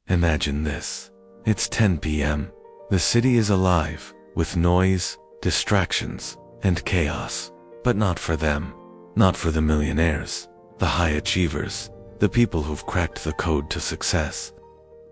Imagine this. It's 10 p.m. The city is alive, with noise, distractions, and chaos. But not for them. Not for the millionaires, the high achievers, the people who've cracked the code to success.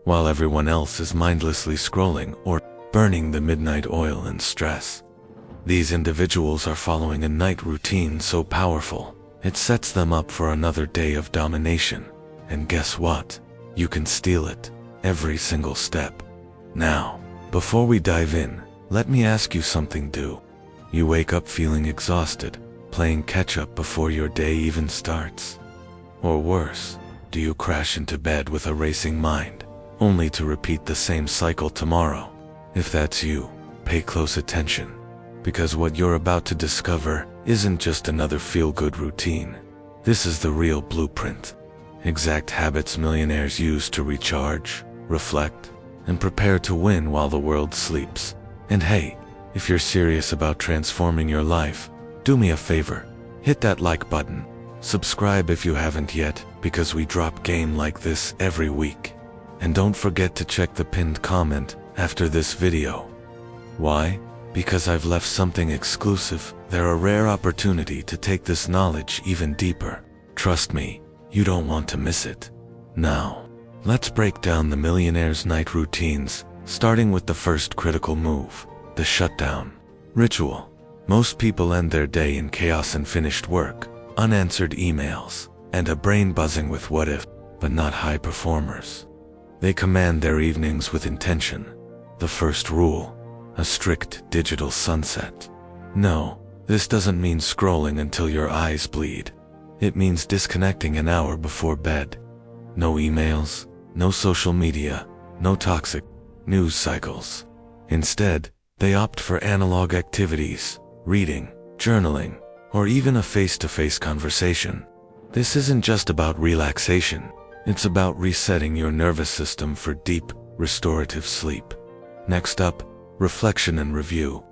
While everyone else is mindlessly scrolling or burning the midnight oil in stress. These individuals are following a night routine so powerful, it sets them up for another day of domination. And guess what? You can steal it, every single step. Now, before we dive in, let me ask you something. Do you wake up feeling exhausted, playing catch-up before your day even starts? Or worse, do you crash into bed with a racing mind, only to repeat the same cycle tomorrow? If that's you, pay close attention, because what you're about to discover isn't just another feel-good routine. This is the real blueprint. Exact habits millionaires use to recharge, reflect, and prepare to win while the world sleeps. And hey, if you're serious about transforming your life, do me a favor, hit that like button. Subscribe if you haven't yet, because we drop game like this every week. And don't forget to check the pinned comment after this video. Why? Because I've left something exclusive. They're a rare opportunity to take this knowledge even deeper. Trust me, you don't want to miss it. Now, let's break down the millionaire's night routines, starting with the first critical move, the shutdown ritual. Most people end their day in chaos: unfinished work, unanswered emails, and a brain buzzing with what if, but not high performers. They command their evenings with intention. The first rule, a strict digital sunset. No, this doesn't mean scrolling until your eyes bleed. It means disconnecting an hour before bed. No emails, no social media, no toxic news cycles. Instead, they opt for analog activities, reading, journaling, or even a face-to-face conversation. This isn't just about relaxation. It's about resetting your nervous system for deep, restorative sleep. Next up, reflection and review.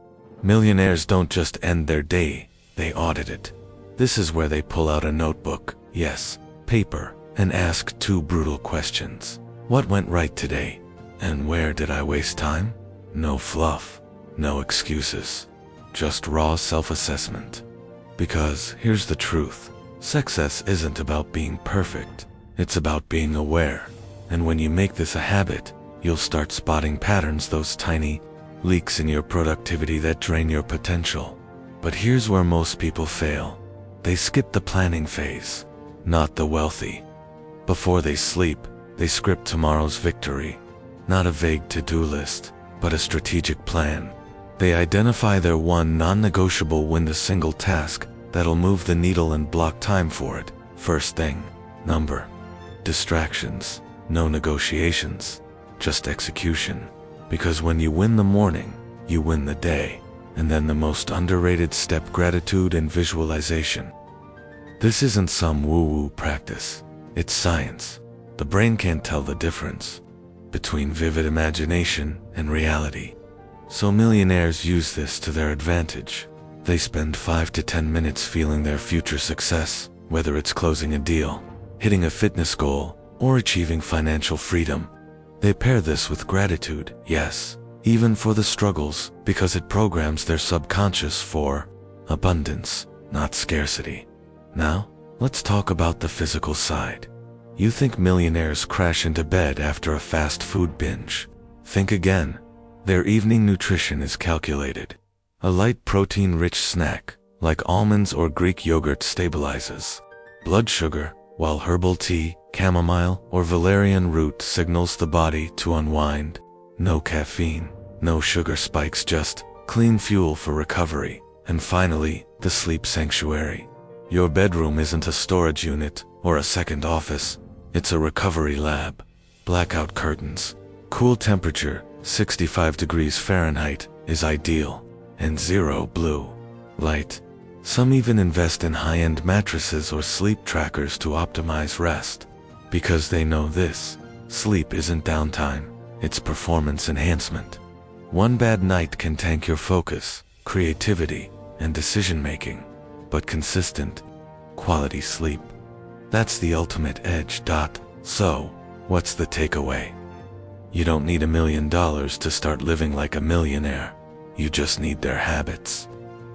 Millionaires don't just end their day, they audit it. This is where they pull out a notebook, yes, paper, and ask two brutal questions. What went right today? And where did I waste time? No fluff, no excuses, just raw self-assessment. Because here's the truth, success isn't about being perfect, it's about being aware. And when you make this a habit, you'll start spotting patterns, those tiny leaks in your productivity that drain your potential. But here's where most people fail. They skip the planning phase, not the wealthy. Before they sleep, they script tomorrow's victory. Not a vague to-do list, but a strategic plan. They identify their one non-negotiable win, the single task that'll move the needle and block time for it. First thing, number. Distractions, no negotiations, just execution. Because when you win the morning, you win the day. And then the most underrated step, gratitude and visualization. This isn't some woo-woo practice, it's science. The brain can't tell the difference between vivid imagination and reality. So millionaires use this to their advantage. They spend 5 to 10 minutes feeling their future success, whether it's closing a deal, hitting a fitness goal, or achieving financial freedom. They pair this with gratitude, yes, even for the struggles, because it programs their subconscious for abundance, not scarcity. Now, let's talk about the physical side. You think millionaires crash into bed after a fast food binge? Think again. Their evening nutrition is calculated. A light protein-rich snack, like almonds or Greek yogurt, stabilizes blood sugar, while herbal tea, chamomile, or valerian root signals the body to unwind. No caffeine, no sugar spikes, just clean fuel for recovery. And finally, the sleep sanctuary. Your bedroom isn't a storage unit or a second office, it's a recovery lab. Blackout curtains, cool temperature, 65 degrees Fahrenheit, is ideal, and zero blue light. Some even invest in high-end mattresses or sleep trackers to optimize rest. Because they know this, sleep isn't downtime, it's performance enhancement. One bad night can tank your focus, creativity, and decision-making. But consistent, quality sleep, that's the ultimate edge. So, what's the takeaway? You don't need $1,000,000 to start living like a millionaire. You just need their habits.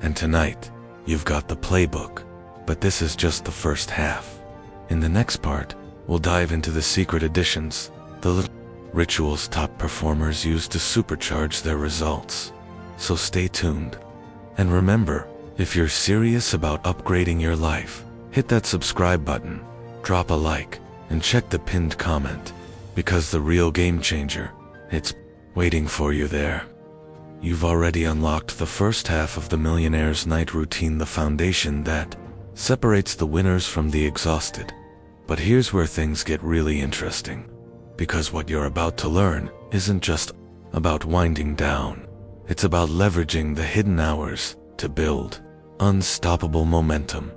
And tonight, you've got the playbook. But this is just the first half. In the next part, we'll dive into the secret additions, the little rituals top performers use to supercharge their results. So stay tuned. And remember, if you're serious about upgrading your life, hit that subscribe button, drop a like, and check the pinned comment, because the real game changer, it's waiting for you there. You've already unlocked the first half of the Millionaire's Night Routine, the foundation that separates the winners from the exhausted. But here's where things get really interesting. Because what you're about to learn isn't just about winding down. It's about leveraging the hidden hours to build unstoppable momentum.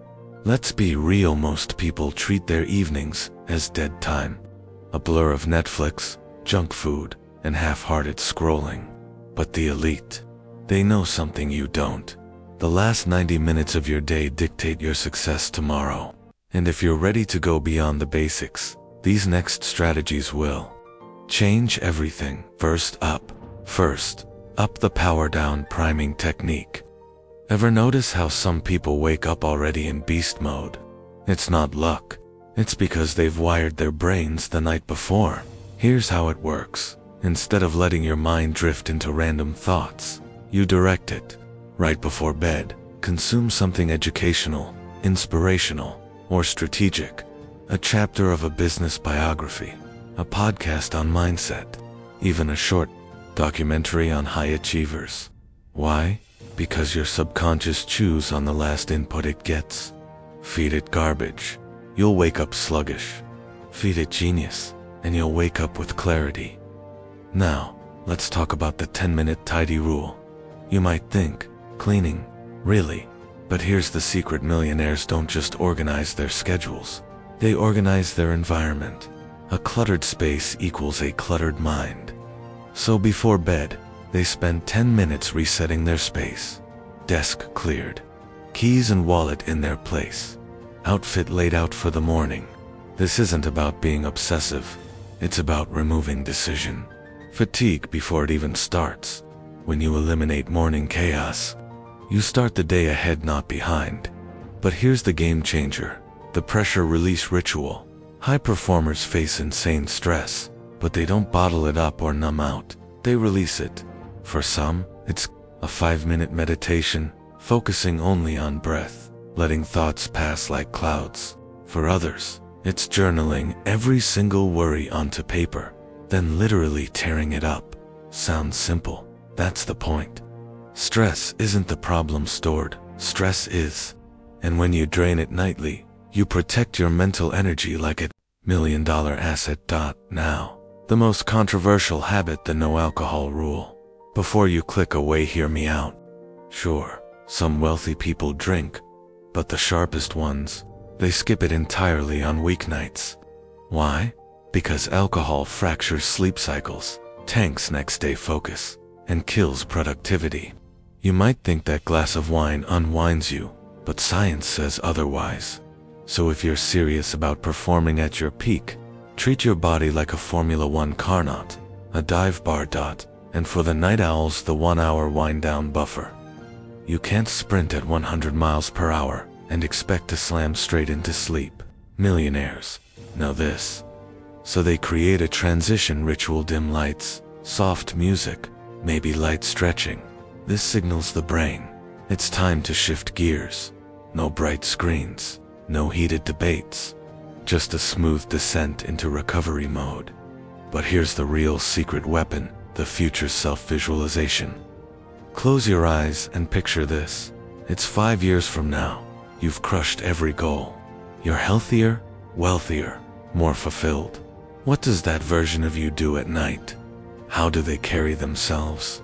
Let's be real, most people treat their evenings as dead time. A blur of Netflix, junk food, and half-hearted scrolling. But the elite, they know something you don't. The last 90 minutes of your day dictate your success tomorrow. And if you're ready to go beyond the basics, these next strategies will change everything. First up the power down priming technique. Ever notice how some people wake up already in beast mode? It's not luck. It's because they've wired their brains the night before. Here's how it works. Instead of letting your mind drift into random thoughts, you direct it. Right before bed, consume something educational, inspirational, or strategic. A chapter of a business biography, a podcast on mindset, even a short documentary on high achievers. Why? Because your subconscious chews on the last input it gets. Feed it garbage, you'll wake up sluggish. Feed it genius, and you'll wake up with clarity. Now, let's talk about the 10-minute tidy rule. You might think, cleaning, really? But here's the secret: millionaires don't just organize their schedules. They organize their environment. A cluttered space equals a cluttered mind. So before bed, they spend 10 minutes resetting their space. Desk cleared. Keys and wallet in their place. Outfit laid out for the morning. This isn't about being obsessive. It's about removing decision fatigue before it even starts. When you eliminate morning chaos, you start the day ahead, not behind. But here's the game changer: the pressure release ritual. High performers face insane stress, but they don't bottle it up or numb out. They release it. For some, it's a 5-minute meditation, focusing only on breath, letting thoughts pass like clouds. For others, it's journaling every single worry onto paper, then literally tearing it up. Sounds simple. That's the point. Stress isn't the problem stored, stress is. And when you drain it nightly, you protect your mental energy like a $1,000,000 asset. Now, the most controversial habit, the no alcohol rule. Before you click away, hear me out. Sure, some wealthy people drink, but the sharpest ones, they skip it entirely on weeknights. Why? Because alcohol fractures sleep cycles, tanks next day focus, and kills productivity. You might think that glass of wine unwinds you, but science says otherwise. So if you're serious about performing at your peak, treat your body like a Formula One car, not a dive bar. And for the night owls, the 1-hour wind-down buffer. You can't sprint at 100 miles per hour and expect to slam straight into sleep. Millionaires know this. So they create a transition ritual: dim lights, soft music, maybe light stretching. This signals the brain it's time to shift gears. No bright screens, no heated debates, just a smooth descent into recovery mode. But here's the real secret weapon: the future self-visualization. Close your eyes and picture this. It's 5 years from now. You've crushed every goal. You're healthier, wealthier, more fulfilled. What does that version of you do at night? How do they carry themselves?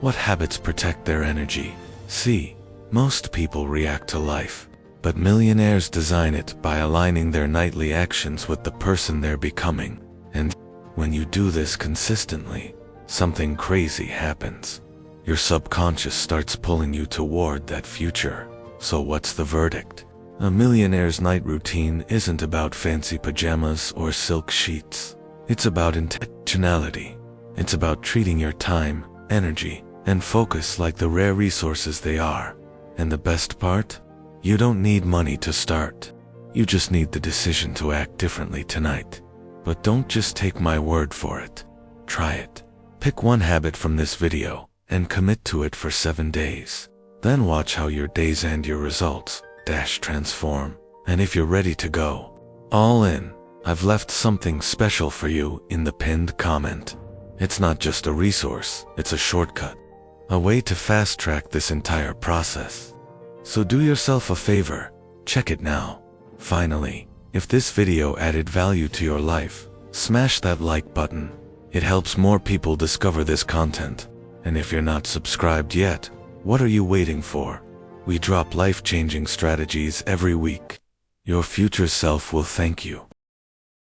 What habits protect their energy? See, most people react to life, but millionaires design it by aligning their nightly actions with the person they're becoming. And when you do this consistently, something crazy happens. Your subconscious starts pulling you toward that future. So what's the verdict? A millionaire's night routine isn't about fancy pajamas or silk sheets. It's about intentionality. It's about treating your time, energy, and focus like the rare resources they are. And the best part? You don't need money to start. You just need the decision to act differently tonight. But don't just take my word for it. Try it. Pick one habit from this video and commit to it for 7 days. Then watch how your days and your results transform. And if you're ready to go all in, I've left something special for you in the pinned comment. It's not just a resource, it's a shortcut. A way to fast-track this entire process. So do yourself a favor, check it now. Finally, if this video added value to your life, smash that like button. It helps more people discover this content. And if you're not subscribed yet, what are you waiting for? We drop life-changing strategies every week. Your future self will thank you.